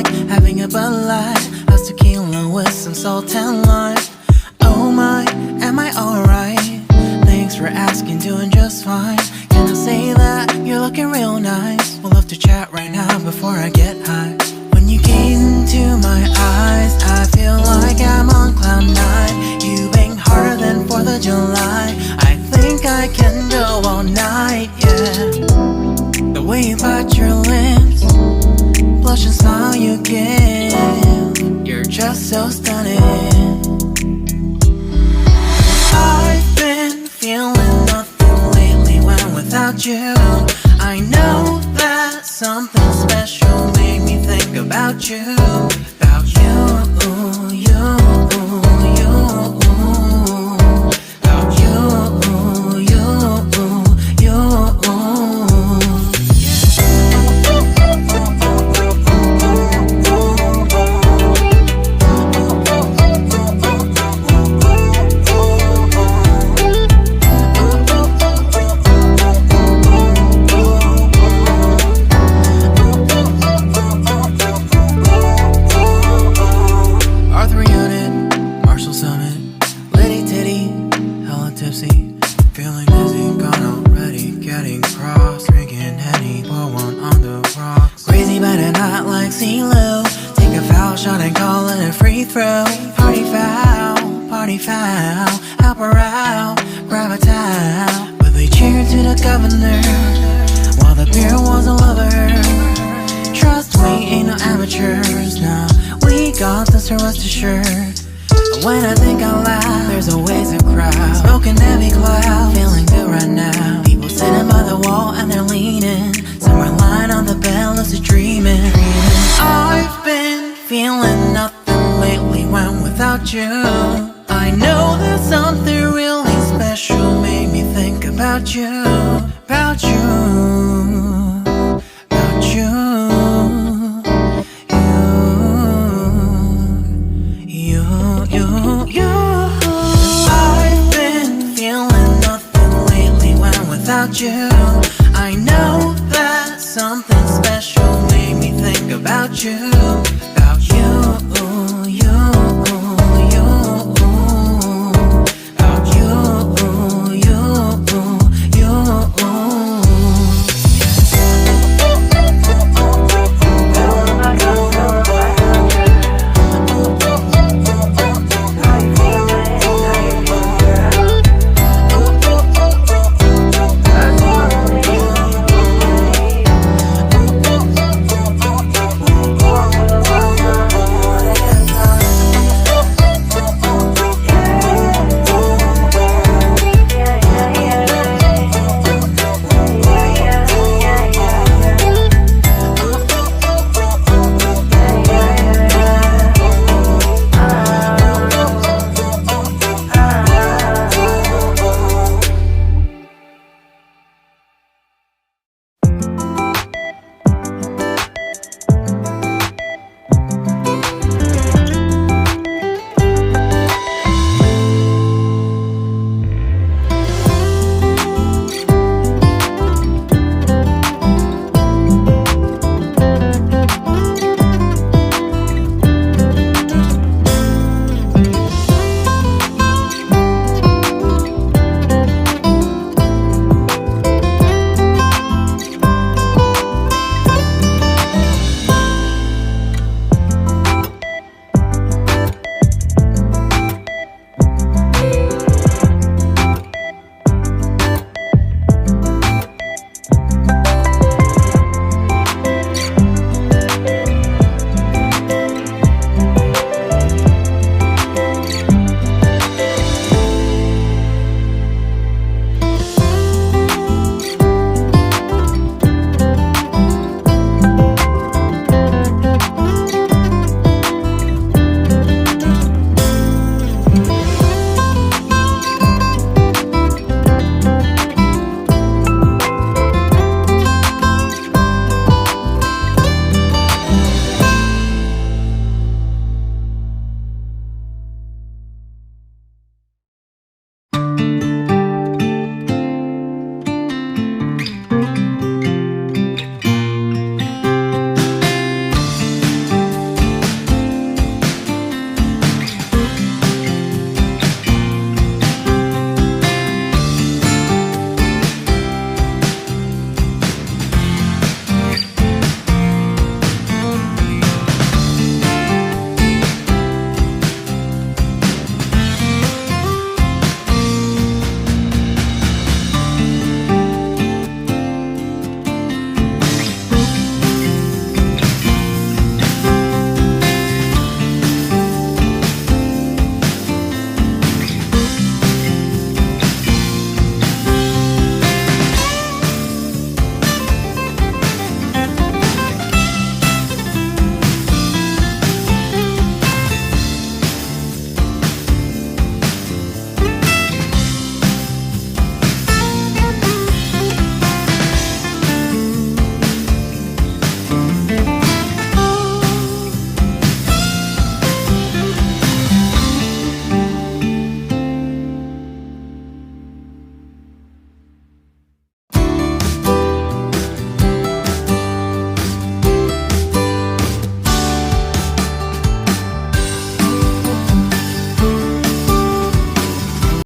like having a Bud Light, house tequila with some salt and lime. Oh my, am I alright? Thanks for asking, doing just fine. Can I say that you're looking real nice? We'll love to chat right now before I get high. When you gaze into my eyes, I feel like I'm on cloud nine. You bang harder than 4th of July. I think I can go all night, yeah. The way you bite your lips, blush and smile you give, you're just so stunning. I've been feeling nothing lately when without you. I know that something special made me think about you. About you, you, you. About you, you, you. Feeling dizzy, gone already, getting cross, drinking Henny, pour one on the rocks. Crazy but not like CeeLo. Take a foul shot and call it a free throw. Party foul, help her out, grab a towel. But they cheered to the governor, while the beer was a lover. Trust me, ain't no amateurs, nah, we got this, so rest assured. When I think out loud, there's always a crowd, smoking heavy cloud, feeling good right now. People sitting by the wall and they're leaning, some are lying on the bed, lucid dreaming. I've been feeling nothing lately when without you. I know that something really special made me think about you. About you, about you. I've been feeling nothing lately when without you.